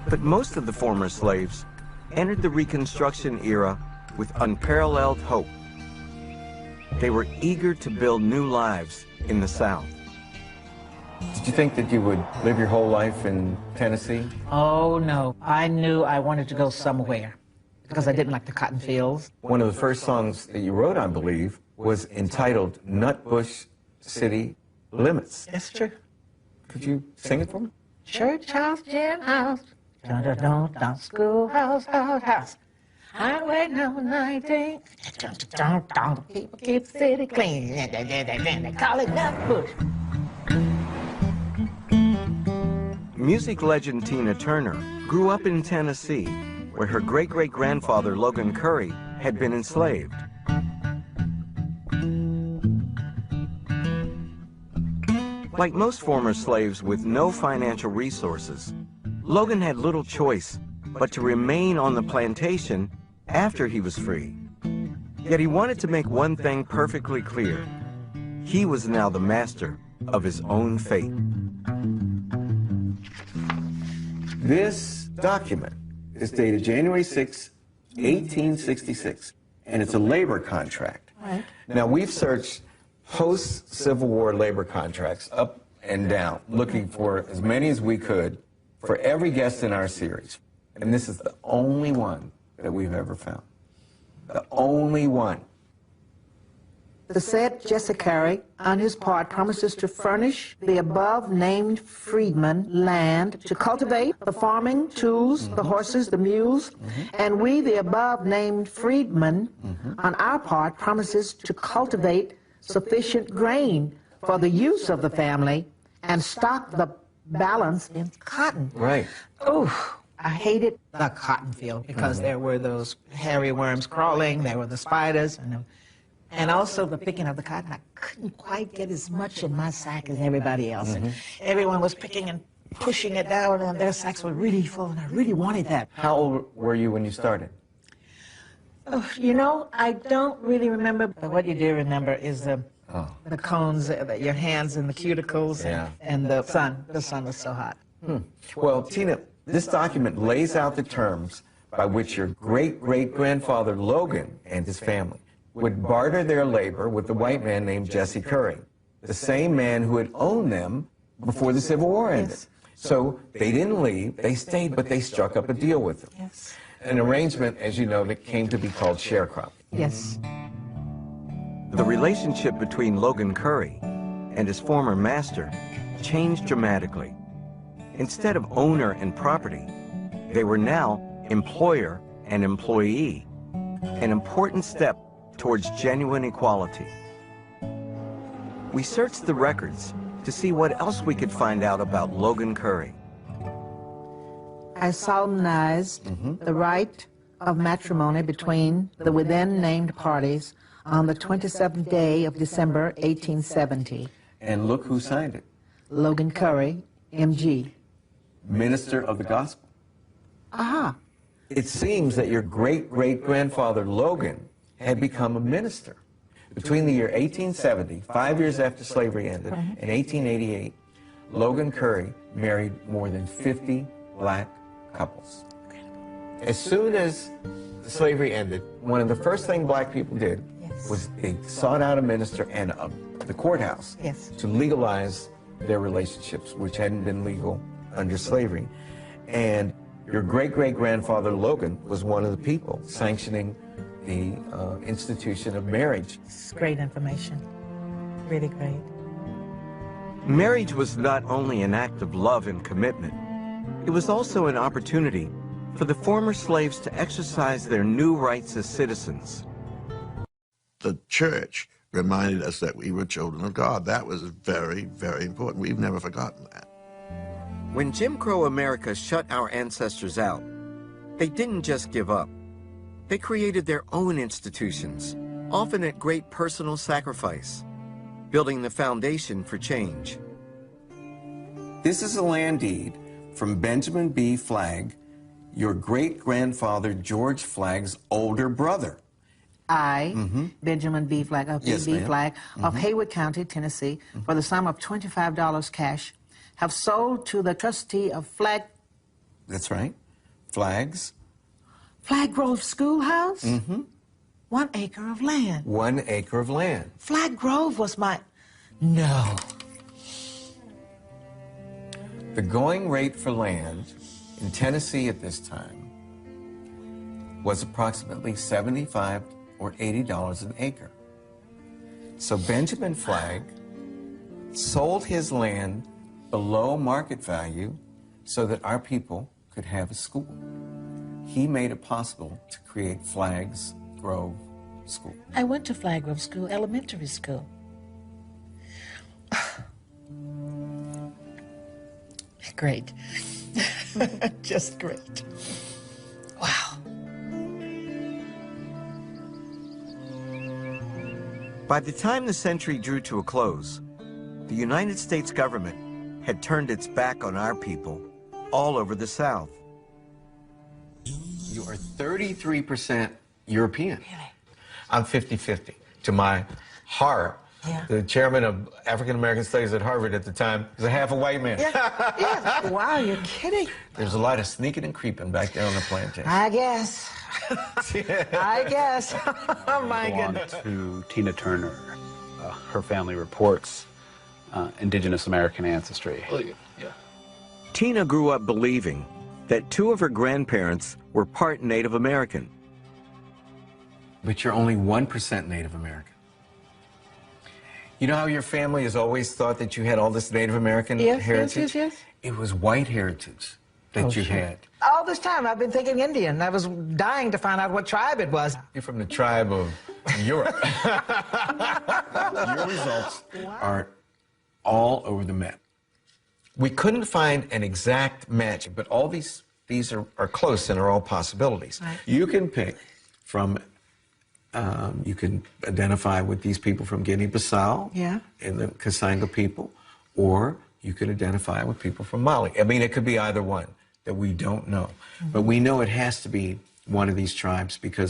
But most of the former slaves entered the Reconstruction era with unparalleled hope. They were eager to build new lives in the South. Did you think that you would live your whole life in Tennessee? Oh, no. I knew I wanted to go somewhere because I didn't like the cotton fields. One of the first songs that you wrote, I believe, was entitled Nutbush City Limits. That's true. Could you sing it for me? Church house, gym house, dun-dun-dun-dun, schoolhouse, house. Highway number 19, dun-dun-dun-dun, people keep the city clean. They call it Nutbush. Music legend Tina Turner grew up in Tennessee, where her great-great-grandfather Logan Curry had been enslaved. Like most former slaves with no financial resources, Logan had little choice but to remain on the plantation after he was free. Yet he wanted to make one thing perfectly clear. He was now the master of his own fate. This document is dated January 6, 1866, and it's a labor contract. Right. Now, we've searched post-Civil War labor contracts up and down, looking for as many as we could for every guest in our series. And this is the only one that we've ever found. The only one. The said Jesse Curry, on his part, promises to furnish the above-named freedmen land to cultivate the farming tools, the horses, the mules, and we, the above-named freedmen, on our part, promises to cultivate sufficient grain for the use of the family and stock the balance in cotton. Right. Oh, I hated the cotton field because there were those hairy worms crawling, there were the spiders, and also the picking of the cotton. I couldn't quite get as much in my sack as everybody else. And everyone was picking and pushing it down, and their sacks were really full, and I really wanted that. How old were you when you started? Oh, you know, I don't really remember, but what you do remember is the cones, your hands in the cuticles, and the sun. The sun was so hot. Well, Tina, this document lays out the terms by which your great-great-grandfather Logan and his family would barter their labor with the white man named Jesse Curry, the same man who had owned them before the Civil War ended. Yes. So they didn't leave, they stayed, but they struck up a deal with them. Yes. An arrangement, as you know, that came to be called sharecropping. Yes. The relationship between Logan Curry and his former master changed dramatically. Instead of owner and property, they were now employer and employee, an important step towards genuine equality. We searched the records to see what else we could find out about Logan Curry. I solemnized the right of matrimony between the within named parties on the 27th day of December, 1870. And look who signed it. Logan Curry, M.G. Minister of the Gospel. Aha. It seems that your great-great-grandfather Logan had become a minister. Between the year 1870, 5 years after slavery ended, and 1888, Logan Curry married more than 50 black couples. As soon as the slavery ended, one of the first things black people did was they sought out a minister and the courthouse to legalize their relationships, which hadn't been legal under slavery. And your great-great-grandfather Logan was one of the people sanctioning the institution of marriage. It's great information. Really great. Marriage was not only an act of love and commitment, it was also an opportunity for the former slaves to exercise their new rights as citizens. The church reminded us that we were children of God. That was very, very important. We've never forgotten that. When Jim Crow America shut our ancestors out, they didn't just give up. They created their own institutions, often at great personal sacrifice, building the foundation for change. This is a land deed from Benjamin B. Flagg, your great-grandfather George Flagg's older brother. I, Benjamin B. Flagg of B. Flagg of Haywood County, Tennessee, for the sum of $25 cash, have sold to the trustee of Flagg That's right. Flags. Flag Grove Schoolhouse? Mm-hmm. 1 acre of land. 1 acre of land. Flag Grove was my... No. The going rate for land in Tennessee at this time was approximately $75 or $80 an acre. So Benjamin Flagg sold his land below market value so that our people could have a school. He made it possible to create Flagg's Grove School. I went to Flag Grove School, elementary school. Great. Just great. Wow. By the time the century drew to a close, the United States government had turned its back on our people all over the South. You are 33% European. Really? I'm 50-50. To my heart, Yeah. the chairman of African American Studies at Harvard at the time was a half a white man. Yeah. Wow, you're kidding. There's a lot of sneaking and creeping back there on the plantation. I guess. I guess. Oh, my Belonged goodness. to Tina Turner. Her family reports indigenous American ancestry. Tina grew up believing that 2 of her grandparents were part Native American. But you're only 1% Native American. You know how your family has always thought that you had all this Native American heritage? Yes. It was white heritage that you had. All this time, I've been thinking Indian. I was dying to find out what tribe it was. You're from the tribe of Europe. Your results are all over the map. We couldn't find an exact match, but all these are close and are all possibilities. Right. You can pick from, you can identify with these people from Guinea-Bissau and the Kasanga people, or you could identify with people from Mali. I mean, it could be either one that we don't know. But we know it has to be one of these tribes because